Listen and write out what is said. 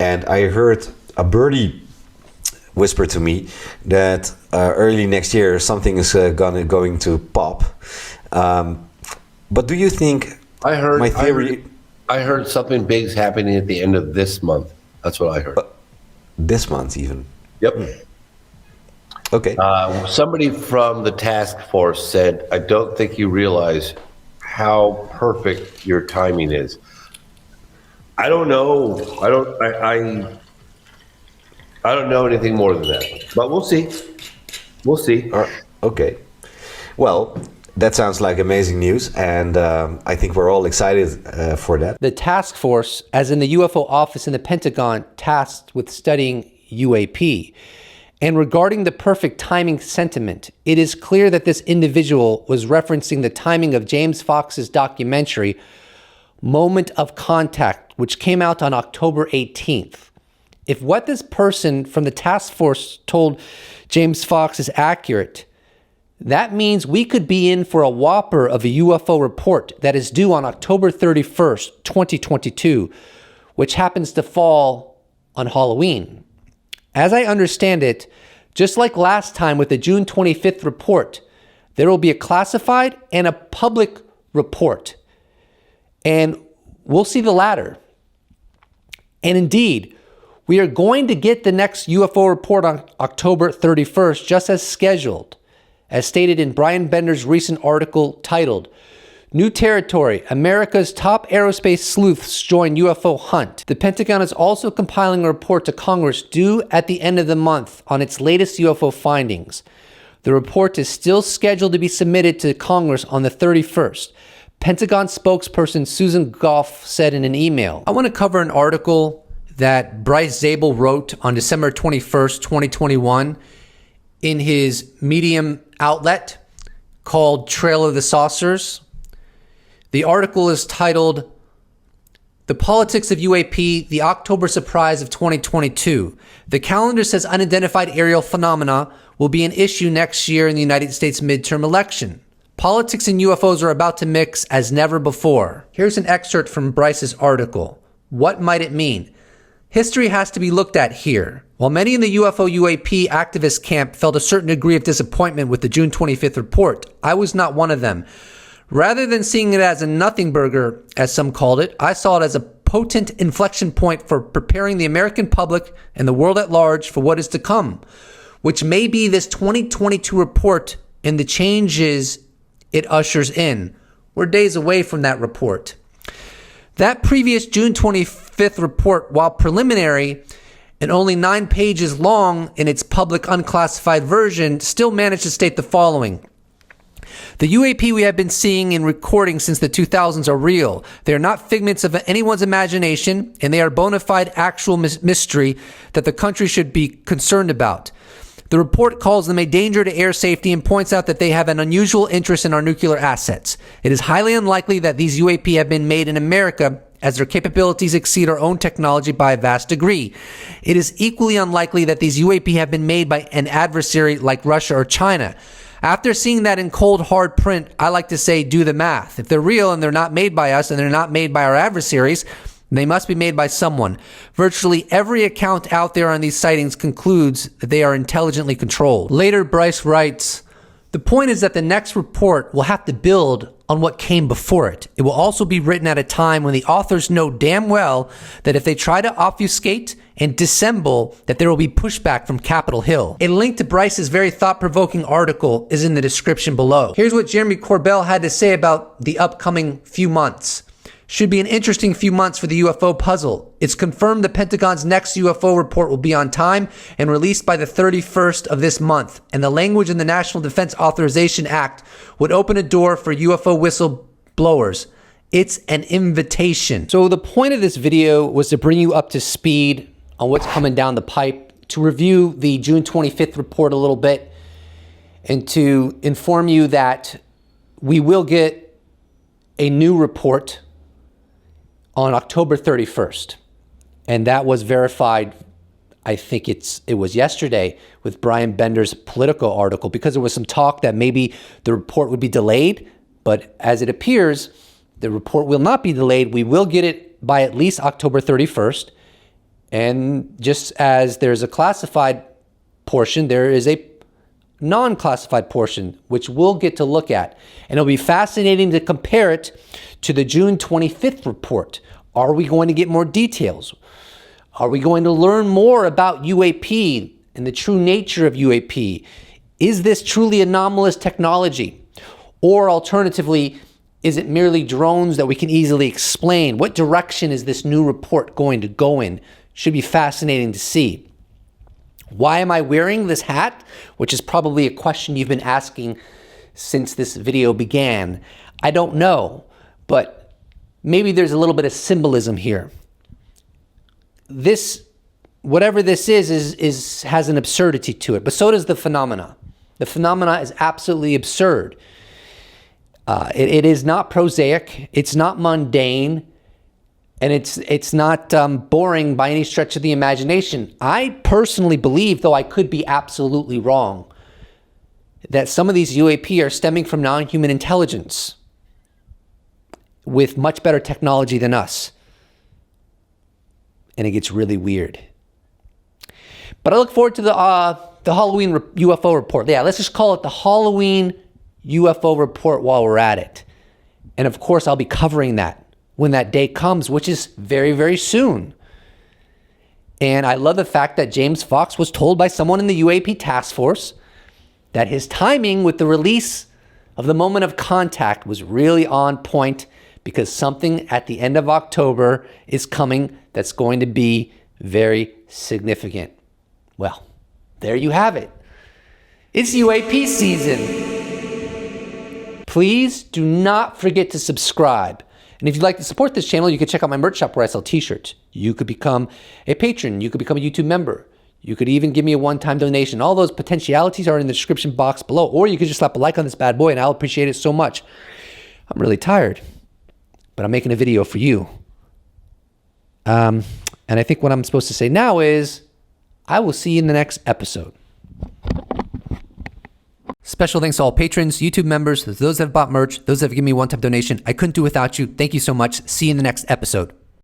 and I heard a birdie whisper to me that early next year something is going to pop. But do you think my theory? I heard something big's happening at the end of this month. That's what I heard. This month, even. Yep. Okay. Somebody from the task force said, "I don't think you realize how perfect your timing is." I don't know. I don't know anything more than that, but we'll see. We'll see. Okay. Well, that sounds like amazing news, and I think we're all excited for that. The task force, as in the UFO office in the Pentagon, tasked with studying UAP. And regarding the perfect timing sentiment, it is clear that this individual was referencing the timing of James Fox's documentary, Moment of Contact, which came out on October 18th. If what this person from the task force told James Fox is accurate, that means we could be in for a whopper of a UFO report that is due on October 31st, 2022, which happens to fall on Halloween. As I understand it, just like last time with the June 25th report, there will be a classified and a public report. And we'll see the latter. And indeed, we are going to get the next UFO report on October 31st, just as scheduled, as stated in Brian Bender's recent article titled, New Territory, America's Top Aerospace Sleuths Join UFO Hunt. The Pentagon is also compiling a report to Congress due at the end of the month on its latest UFO findings. The report is still scheduled to be submitted to Congress on the 31st. Pentagon spokesperson Susan Goff said in an email, I want to cover an article that Bryce Zabel wrote on December 21st, 2021 in his Medium outlet called Trail of the Saucers. The article is titled, The Politics of UAP, the October Surprise of 2022. The calendar says unidentified aerial phenomena will be an issue next year in the United States midterm election. Politics and UFOs are about to mix as never before. Here's an excerpt from Bryce's article. What might it mean? History has to be looked at here. While many in the UFO UAP activist camp felt a certain degree of disappointment with the June 25th report, I was not one of them. Rather than seeing it as a nothing burger, as some called it, I saw it as a potent inflection point for preparing the American public and the world at large for what is to come, which may be this 2022 report and the changes it ushers in. We're days away from that report. That previous June 25th report, while preliminary and only 9 pages long in its public unclassified version, still managed to state the following. The UAP we have been seeing and recording since the 2000s are real. They are not figments of anyone's imagination, and they are bona fide actual mystery that the country should be concerned about. The report calls them a danger to air safety and points out that they have an unusual interest in our nuclear assets. It is highly unlikely that these UAP have been made in America, as their capabilities exceed our own technology by a vast degree. It is equally unlikely that these UAP have been made by an adversary like Russia or China. After seeing that in cold, hard print, I like to say, do the math. If they're real and they're not made by us and they're not made by our adversaries, they must be made by someone. Virtually every account out there on these sightings concludes that they are intelligently controlled. Later, Bryce writes, the point is that the next report will have to build on what came before it. It will also be written at a time when the authors know damn well that if they try to obfuscate and dissemble, that there will be pushback from Capitol Hill. A link to Bryce's very thought-provoking article is in the description below. Here's what Jeremy Corbell had to say about the upcoming few months. Should be an interesting few months for the UFO puzzle. It's confirmed the Pentagon's next UFO report will be on time and released by the 31st of this month, and the language in the National Defense Authorization Act would open a door for UFO whistleblowers. It's an invitation. So the point of this video was to bring you up to speed on what's coming down the pipe, to review the June 25th report a little bit, and to inform you that we will get a new report on October 31st. And that was verified, I think it was yesterday, with Brian Bender's Politico article, because there was some talk that maybe the report would be delayed, but as it appears, the report will not be delayed. We will get it by at least October 31st. And just as there's a classified portion, there is a non-classified portion, which we'll get to look at. And it'll be fascinating to compare it to the June 25th report. Are we going to get more details? Are we going to learn more about UAP and the true nature of UAP? Is this truly anomalous technology? Or alternatively, is it merely drones that we can easily explain? What direction is this new report going to go in? Should be fascinating to see. Why am I wearing this hat? Which is probably a question you've been asking since this video began. I don't know, but maybe there's a little bit of symbolism here. This, whatever this is has an absurdity to it, but so does the phenomena. The phenomena is absolutely absurd. It is not prosaic. It's not mundane. And it's not boring by any stretch of the imagination. I personally believe, though I could be absolutely wrong, that some of these UAP are stemming from non-human intelligence with much better technology than us. And it gets really weird. But I look forward to the Halloween UFO report. Yeah, let's just call it the Halloween UFO report while we're at it. And of course, I'll be covering that when that day comes, which is very, very soon. And I love the fact that James Fox was told by someone in the UAP task force that his timing with the release of the moment of contact was really on point, because something at the end of October is coming that's going to be very significant. Well, there you have it. It's UAP season. Please do not forget to subscribe. And if you'd like to support this channel, you can check out my merch shop where I sell t-shirts. You could become a patron. You could become a YouTube member. You could even give me a one-time donation. All those potentialities are in the description box below. Or you could just slap a like on this bad boy and I'll appreciate it so much. I'm really tired, but I'm making a video for you. And I think what I'm supposed to say now is, I will see you in the next episode. Special thanks to all patrons, YouTube members, those that have bought merch, those that have given me a one-time donation. I couldn't do without you. Thank you so much. See you in the next episode.